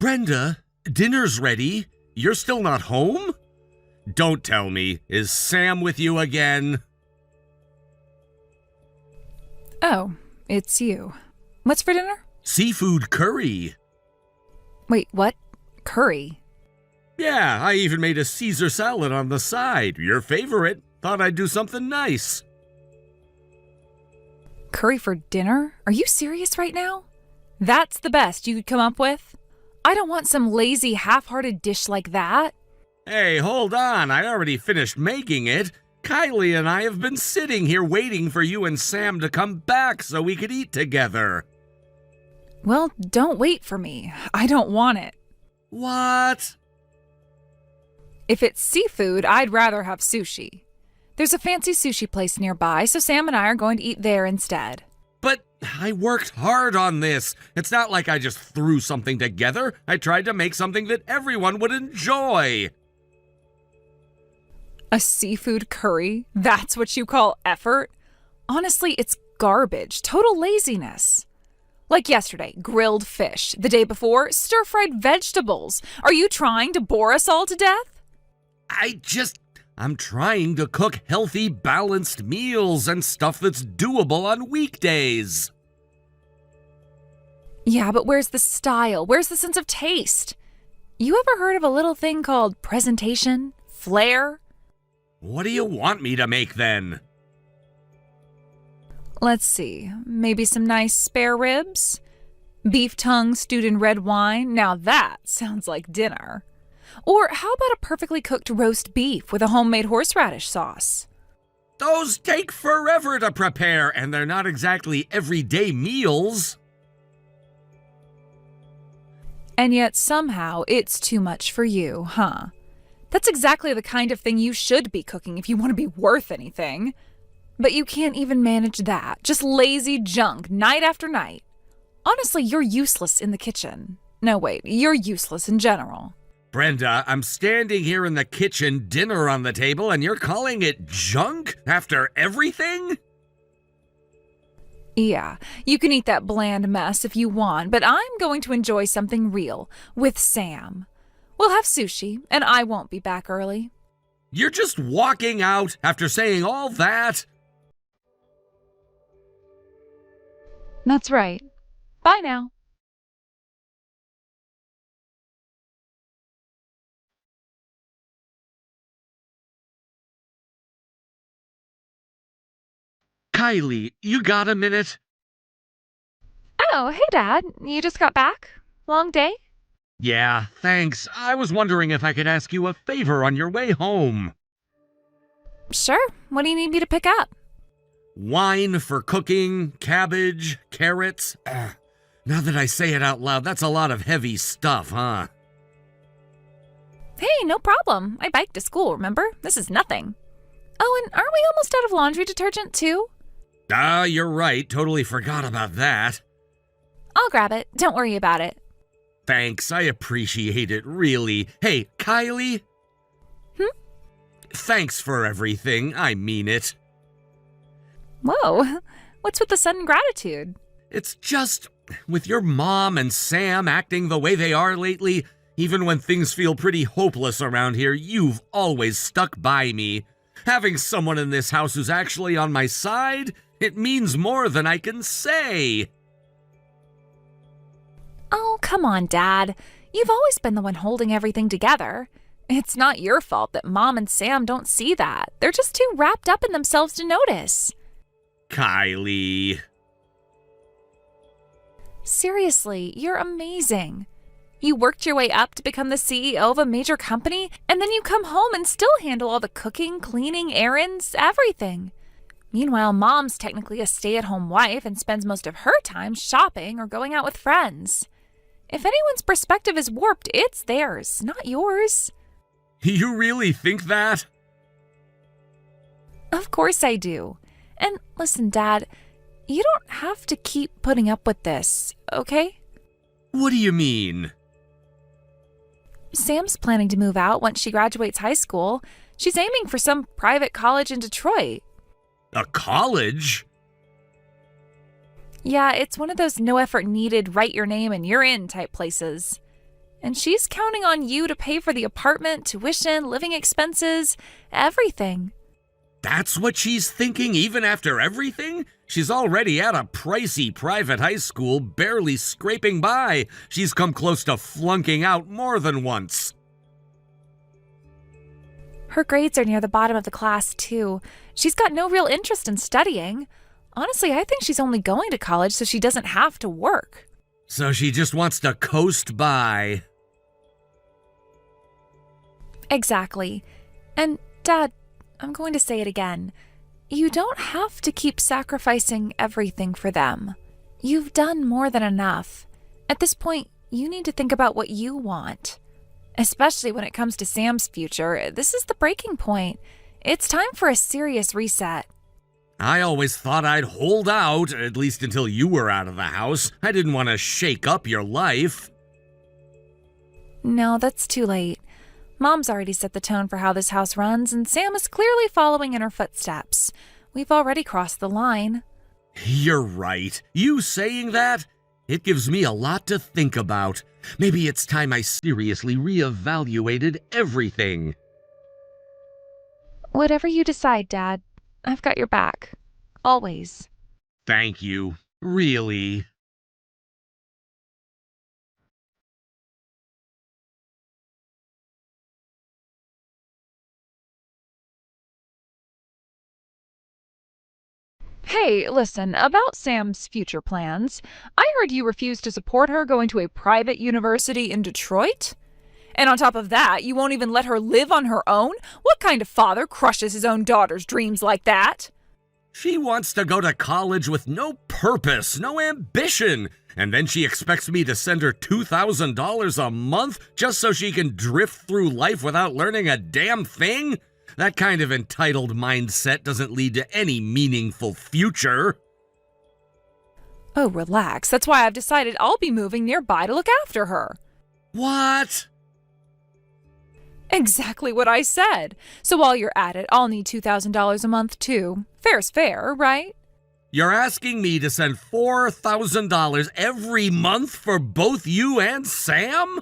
Brenda, dinner's ready. You're still not home? Don't tell me. Is Sam with you again? Oh, it's you. What's for dinner? Seafood curry. Wait, what? Curry? Yeah, I even made a Caesar salad on the side. Your favorite. Thought I'd do something nice. Curry for dinner? Are you serious right now? That's the best you could come up with? I don't want some lazy, half-hearted dish like that. Hey, hold on. I already finished making it. Kylie and I have been sitting here waiting for you and Sam to come back so we could eat together. Well, don't wait for me. I don't want it. What? If it's seafood, I'd rather have sushi. There's a fancy sushi place nearby, so Sam and I are going to eat there instead. But I worked hard on this. It's not like I just threw something together. I tried to make something that everyone would enjoy. A seafood curry? That's what you call effort? Honestly, it's garbage. Total laziness. Like yesterday, grilled fish. The day before, stir-fried vegetables. Are you trying to bore us all to death? I'm trying to cook healthy, balanced meals and stuff that's doable on weekdays. Yeah, but where's the style? Where's the sense of taste? You ever heard of a little thing called presentation? Flair? What do you want me to make then? Let's see, maybe some nice spare ribs? Beef tongue stewed in red wine? Now that sounds like dinner. Or how about a perfectly cooked roast beef with a homemade horseradish sauce? Those take forever to prepare, and they're not exactly everyday meals. And yet somehow it's too much for you, huh? That's exactly the kind of thing you should be cooking if you want to be worth anything. But you can't even manage that. Just lazy junk, night after night. Honestly, you're useless in the kitchen. No, wait, you're useless in general. Brenda, I'm standing here in the kitchen, dinner on the table, and you're calling it junk after everything? Yeah, you can eat that bland mess if you want, but I'm going to enjoy something real with Sam. We'll have sushi, and I won't be back early. You're just walking out after saying all that? That's right. Bye now. Kylie, you got a minute? Oh, hey, Dad. You just got back? Long day? Yeah, thanks. I was wondering if I could ask you a favor on your way home. Sure. What do you need me to pick up? Wine for cooking, cabbage, carrots. Now that I say it out loud, that's a lot of heavy stuff, huh? Hey, no problem. I biked to school, remember? This is nothing. Oh, and aren't we almost out of laundry detergent, too? Ah, you're right. Totally forgot about that. I'll grab it. Don't worry about it. Thanks. I appreciate it, really. Hey, Kylie? Thanks for everything. I mean it. Whoa. What's with the sudden gratitude? It's just, with your mom and Sam acting the way they are lately, even when things feel pretty hopeless around here, you've always stuck by me. Having someone in this house who's actually on my side, it means more than I can say. Oh, come on, Dad. You've always been the one holding everything together. It's not your fault that Mom and Sam don't see that. They're just too wrapped up in themselves to notice. Kylie. Seriously, you're amazing. You worked your way up to become the CEO of a major company, and then you come home and still handle all the cooking, cleaning, errands, everything. Meanwhile, Mom's technically a stay-at-home wife and spends most of her time shopping or going out with friends. If anyone's perspective is warped, it's theirs, not yours. You really think that? Of course I do. And listen, Dad, you don't have to keep putting up with this, okay? What do you mean? Sam's planning to move out once she graduates high school. She's aiming for some private college in Detroit. A college? Yeah, it's one of those no effort needed, write your name and you're in type places. And she's counting on you to pay for the apartment, tuition, living expenses, everything. That's what she's thinking even after everything? She's already at a pricey private high school, barely scraping by. She's come close to flunking out more than once. Her grades are near the bottom of the class, too. She's got no real interest in studying. Honestly, I think she's only going to college so she doesn't have to work. So she just wants to coast by. Exactly. And, Dad, I'm going to say it again. You don't have to keep sacrificing everything for them. You've done more than enough. At this point, you need to think about what you want. Especially when it comes to Sam's future, this is the breaking point. It's time for a serious reset. I always thought I'd hold out, at least until you were out of the house. I didn't want to shake up your life. No, that's too late. Mom's already set the tone for how this house runs, and Sam is clearly following in her footsteps. We've already crossed the line. You're right. You saying that? It gives me a lot to think about. Maybe it's time I seriously reevaluated everything. Whatever you decide, Dad, I've got your back. Always. Thank you. Really. Hey, listen, about Sam's future plans, I heard you refuse to support her going to a private university in Detroit? And on top of that, you won't even let her live on her own? What kind of father crushes his own daughter's dreams like that? She wants to go to college with no purpose, no ambition, and then she expects me to send her $2,000 a month just so she can drift through life without learning a damn thing? That kind of entitled mindset doesn't lead to any meaningful future. Oh, relax. That's why I've decided I'll be moving nearby to look after her. What? Exactly what I said. So while you're at it, I'll need $2,000 a month too. Fair's fair, right? You're asking me to send $4,000 every month for both you and Sam?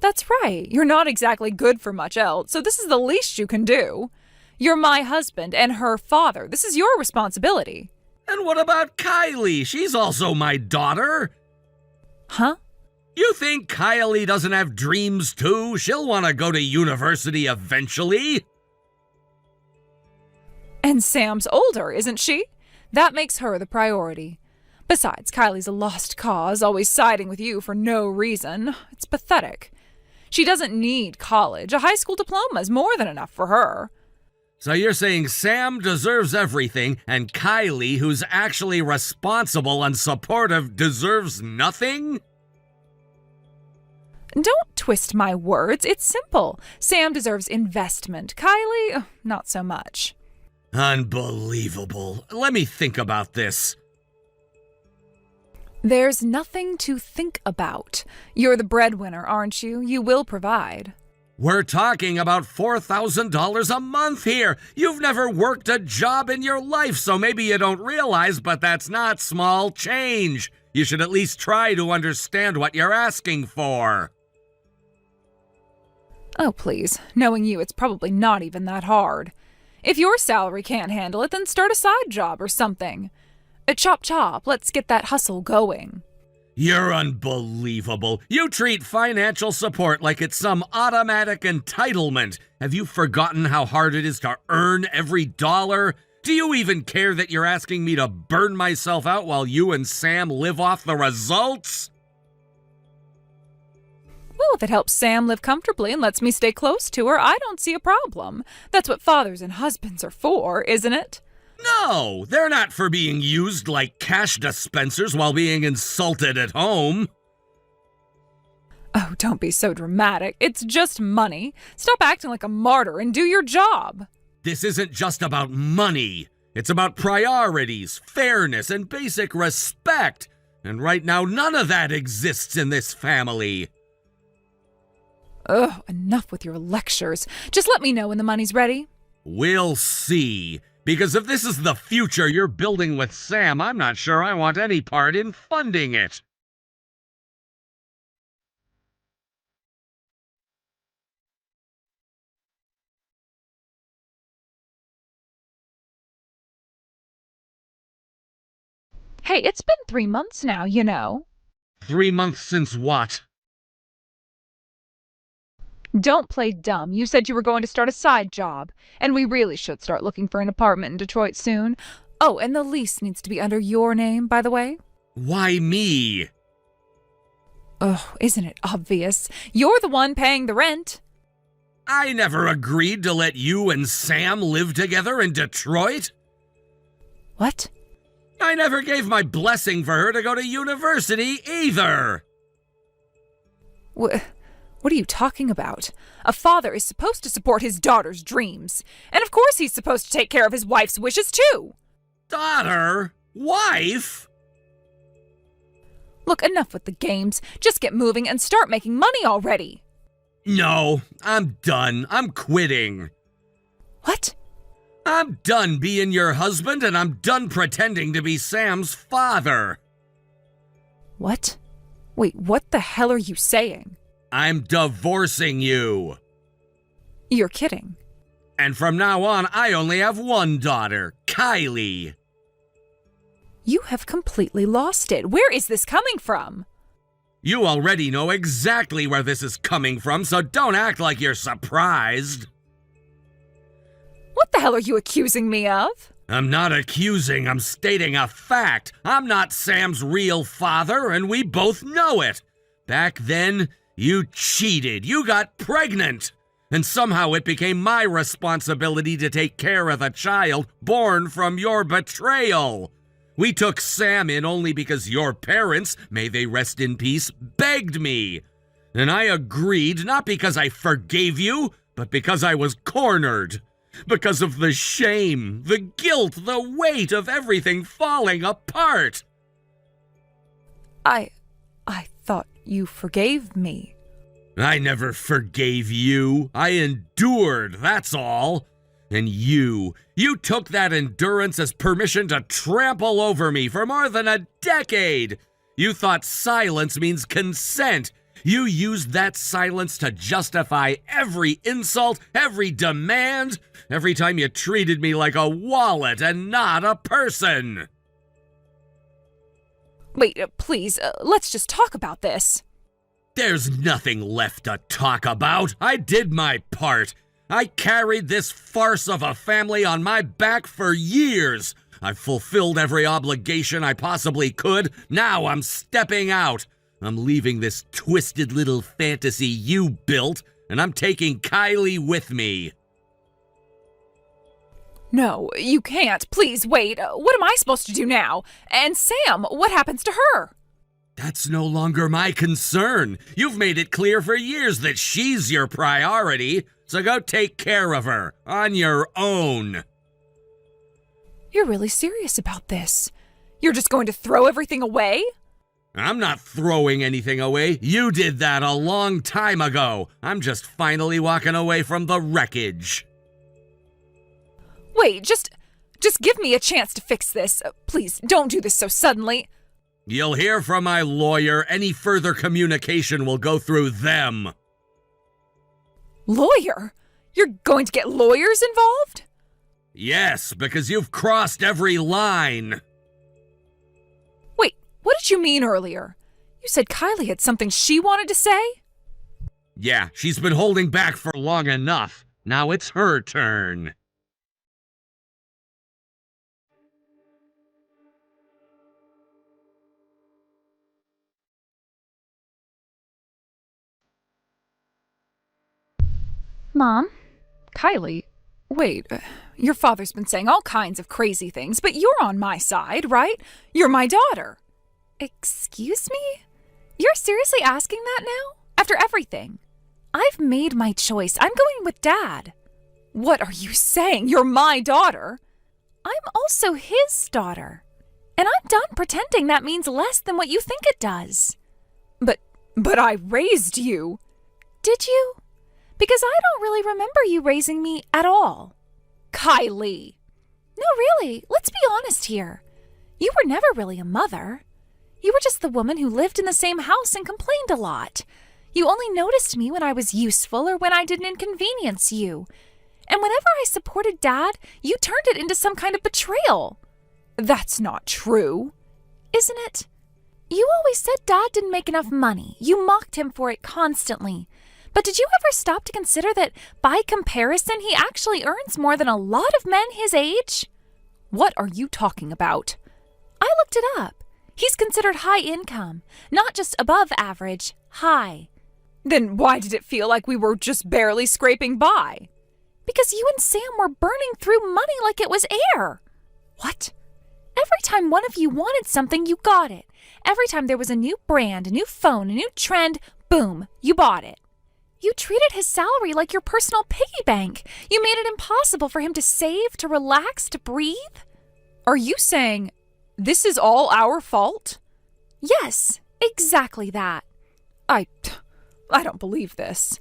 That's right. You're not exactly good for much else, so this is the least you can do. You're my husband and her father. This is your responsibility. And what about Kylie? She's also my daughter. Huh? You think Kylie doesn't have dreams too? She'll want to go to university eventually. And Sam's older, isn't she? That makes her the priority. Besides, Kylie's a lost cause, always siding with you for no reason. It's pathetic. She doesn't need college. A high school diploma is more than enough for her. So you're saying Sam deserves everything, and Kylie, who's actually responsible and supportive, deserves nothing? Don't twist my words. It's simple. Sam deserves investment. Kylie, not so much. Unbelievable. Let me think about this. There's nothing to think about. You're the breadwinner, aren't you? You will provide. We're talking about $4,000 a month here. You've never worked a job in your life, so maybe you don't realize, but that's not small change. You should at least try to understand what you're asking for. Oh, please. Knowing you, it's probably not even that hard. If your salary can't handle it, then start a side job or something. Chop chop, let's get that hustle going. You're unbelievable. You treat financial support like it's some automatic entitlement. Have you forgotten how hard it is to earn every dollar? Do you even care that you're asking me to burn myself out while you and Sam live off the results? Well, if it helps Sam live comfortably and lets me stay close to her, I don't see a problem. That's what fathers and husbands are for, isn't it? No, they're not for being used like cash dispensers while being insulted at home. Oh, don't be so dramatic. It's just money. Stop acting like a martyr and do your job. This isn't just about money. It's about priorities, fairness, and basic respect. And right now, none of that exists in this family. Ugh, enough with your lectures. Just let me know when the money's ready. We'll see. Because if this is the future you're building with Sam, I'm not sure I want any part in funding it. Hey, it's been 3 months now, you know. 3 months since what? Don't play dumb. You said you were going to start a side job, and we really should start looking for an apartment in Detroit soon. Oh, and the lease needs to be under your name, by the way. Why me? Oh, isn't it obvious? You're the one paying the rent. I never agreed to let you and Sam live together in Detroit. What? I never gave my blessing for her to go to university either. What are you talking about? A father is supposed to support his daughter's dreams. And of course he's supposed to take care of his wife's wishes too. Daughter? Wife? Look, enough with the games. Just get moving and start making money already. No, I'm done. I'm quitting. What? I'm done being your husband, and I'm done pretending to be Sam's father. What? Wait, what the hell are you saying? I'm divorcing you. You're kidding. And from now on, I only have one daughter, Kylie. You have completely lost it. Where is this coming from? You already know exactly where this is coming from, so don't act like you're surprised. What the hell are you accusing me of? I'm not accusing, I'm stating a fact. I'm not Sam's real father, and we both know it. Back then, you cheated. You got pregnant. And somehow it became my responsibility to take care of the child born from your betrayal. We took Sam in only because your parents, may they rest in peace, begged me. And I agreed not because I forgave you, but because I was cornered. Because of the shame, the guilt, the weight of everything falling apart. I thought you forgave me. I never forgave you. I endured, that's all. And you took that endurance as permission to trample over me for more than a decade. You thought silence means consent. You used that silence to justify every insult, every demand, every time you treated me like a wallet and not a person. Wait, please, let's just talk about this. There's nothing left to talk about. I did my part. I carried this farce of a family on my back for years. I've fulfilled every obligation I possibly could. Now I'm stepping out. I'm leaving this twisted little fantasy you built, and I'm taking Kylie with me. No, you can't. Please, wait. What am I supposed to do now? And Sam, what happens to her? That's no longer my concern. You've made it clear for years that she's your priority, so go take care of her on your own. You're really serious about this. You're just going to throw everything away? I'm not throwing anything away. You did that a long time ago. I'm just finally walking away from the wreckage. Wait, just give me a chance to fix this. Please, don't do this so suddenly. You'll hear from my lawyer. Any further communication will go through them. Lawyer? You're going to get lawyers involved? Yes, because you've crossed every line. Wait, what did you mean earlier? You said Kylie had something she wanted to say? Yeah, she's been holding back for long enough. Now it's her turn. Mom? Kylie? Wait, your father's been saying all kinds of crazy things, but you're on my side, right? You're my daughter. Excuse me? You're seriously asking that now? After everything? I've made my choice. I'm going with Dad. What are you saying? You're my daughter? I'm also his daughter. And I'm done pretending that means less than what you think it does. But I raised you. Did you? Because I don't really remember you raising me at all. Kylie. No, really, let's be honest here. You were never really a mother. You were just the woman who lived in the same house and complained a lot. You only noticed me when I was useful or when I didn't inconvenience you. And whenever I supported Dad, you turned it into some kind of betrayal. That's not true. isn't it? You always said Dad didn't make enough money. You mocked him for it constantly. But did you ever stop to consider that, by comparison, he actually earns more than a lot of men his age? What are you talking about? I looked it up. He's considered high income, not just above average, high. Then why did it feel like we were just barely scraping by? Because you and Sam were burning through money like it was air. What? Every time one of you wanted something, you got it. Every time there was a new brand, a new phone, a new trend, boom, you bought it. You treated his salary like your personal piggy bank. You made it impossible for him to save, to relax, to breathe. Are you saying this is all our fault? Yes, exactly that. I don't believe this.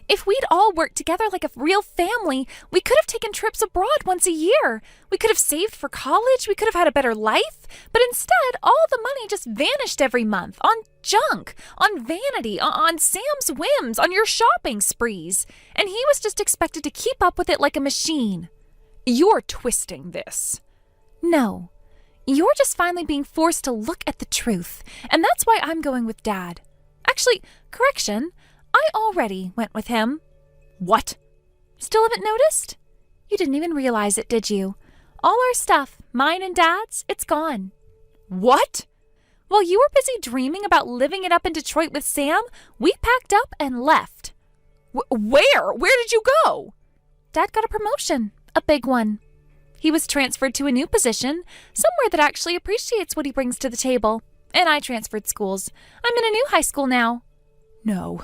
If we'd all worked together like a real family, we could have taken trips abroad once a year. We could have saved for college. We could have had a better life. But instead, all the money just vanished every month on junk, on vanity, on Sam's whims, on your shopping sprees. And he was just expected to keep up with it like a machine. You're twisting this. No, you're just finally being forced to look at the truth. And that's why I'm going with Dad. Actually, correction. I already went with him. What? Still haven't noticed? You didn't even realize it, did you? All our stuff, mine and Dad's, it's gone. What? While you were busy dreaming about living it up in Detroit with Sam, we packed up and left. Where? Where did you go? Dad got a promotion, a big one. He was transferred to a new position, somewhere that actually appreciates what he brings to the table. And I transferred schools. I'm in a new high school now. No,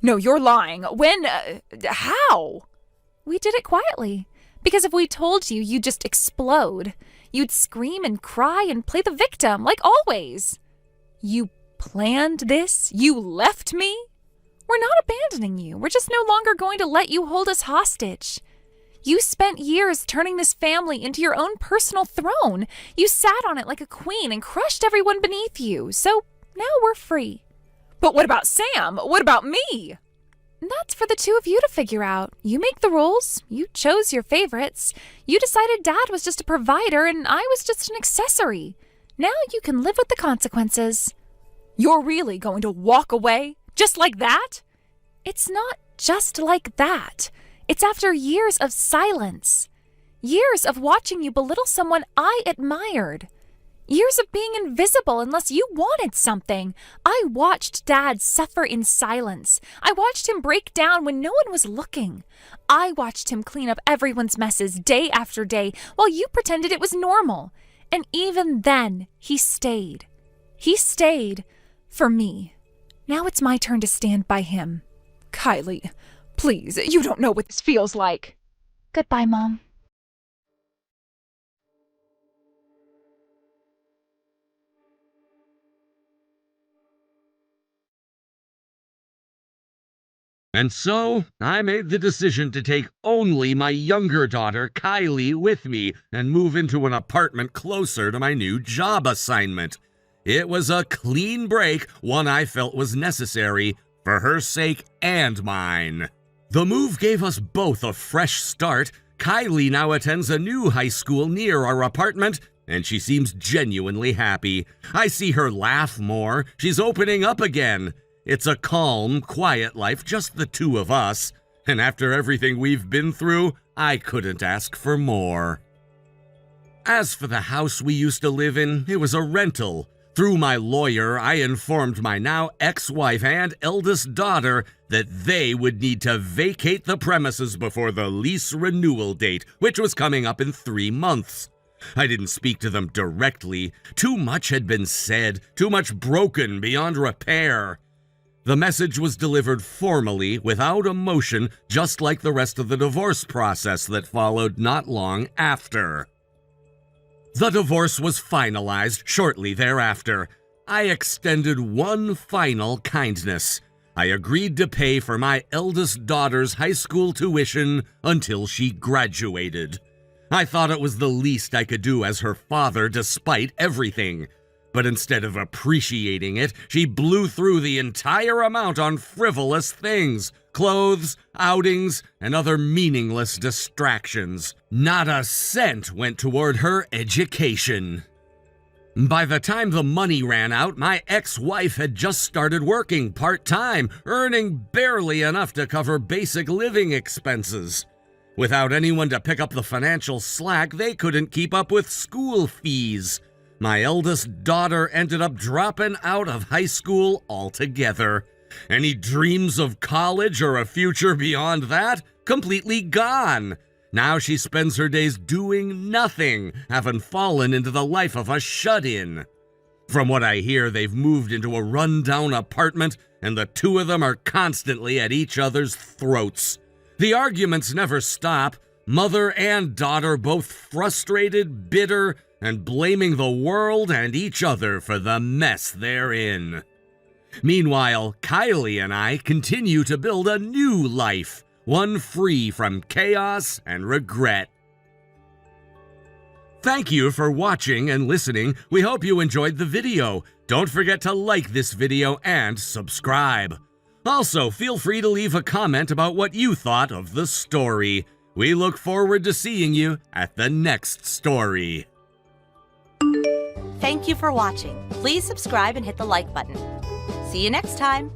you're lying. When? How? We did it quietly. Because if we told you, you'd just explode. You'd scream and cry and play the victim, like always. You planned this? You left me? We're not abandoning you. We're just no longer going to let you hold us hostage. You spent years turning this family into your own personal throne. You sat on it like a queen and crushed everyone beneath you. So now we're free. But what about Sam? What about me? That's for the two of you to figure out. You make the rules. You chose your favorites. You decided Dad was just a provider and I was just an accessory. Now you can live with the consequences. You're really going to walk away? Just like that? It's not just like that. It's after years of silence. Years of watching you belittle someone I admired. Years of being invisible unless you wanted something. I watched Dad suffer in silence. I watched him break down when no one was looking. I watched him clean up everyone's messes day after day while you pretended it was normal. And even then, he stayed. He stayed for me. Now it's my turn to stand by him. Kylie, please, you don't know what this feels like. Goodbye, Mom. And so, I made the decision to take only my younger daughter, Kylie, with me and move into an apartment closer to my new job assignment. It was a clean break, one I felt was necessary for her sake and mine. The move gave us both a fresh start. Kylie now attends a new high school near our apartment, and she seems genuinely happy. I see her laugh more. She's opening up again. It's a calm, quiet life, just the two of us. And after everything we've been through, I couldn't ask for more. As for the house we used to live in, it was a rental. Through my lawyer, I informed my now ex-wife and eldest daughter that they would need to vacate the premises before the lease renewal date, which was coming up in 3 months. I didn't speak to them directly. Too much had been said, too much broken beyond repair. The message was delivered formally, without emotion, just like the rest of the divorce process that followed not long after. The divorce was finalized shortly thereafter. I extended one final kindness. I agreed to pay for my eldest daughter's high school tuition until she graduated. I thought it was the least I could do as her father despite everything. But instead of appreciating it, she blew through the entire amount on frivolous things, clothes, outings, and other meaningless distractions. Not a cent went toward her education. By the time the money ran out, my ex-wife had just started working part-time, earning barely enough to cover basic living expenses. Without anyone to pick up the financial slack, they couldn't keep up with school fees. My eldest daughter ended up dropping out of high school altogether. Any dreams of college or a future beyond that? Completely gone. Now she spends her days doing nothing, having fallen into the life of a shut-in. From what I hear, they've moved into a run-down apartment, and the two of them are constantly at each other's throats. The arguments never stop, mother and daughter both frustrated, bitter, and blaming the world and each other for the mess they're in. Meanwhile, Kylie and I continue to build a new life, one free from chaos and regret. Thank you for watching and listening. We hope you enjoyed the video. Don't forget to like this video and subscribe. Also, feel free to leave a comment about what you thought of the story. We look forward to seeing you at the next story. Thank you for watching. Please subscribe and hit the like button. See you next time.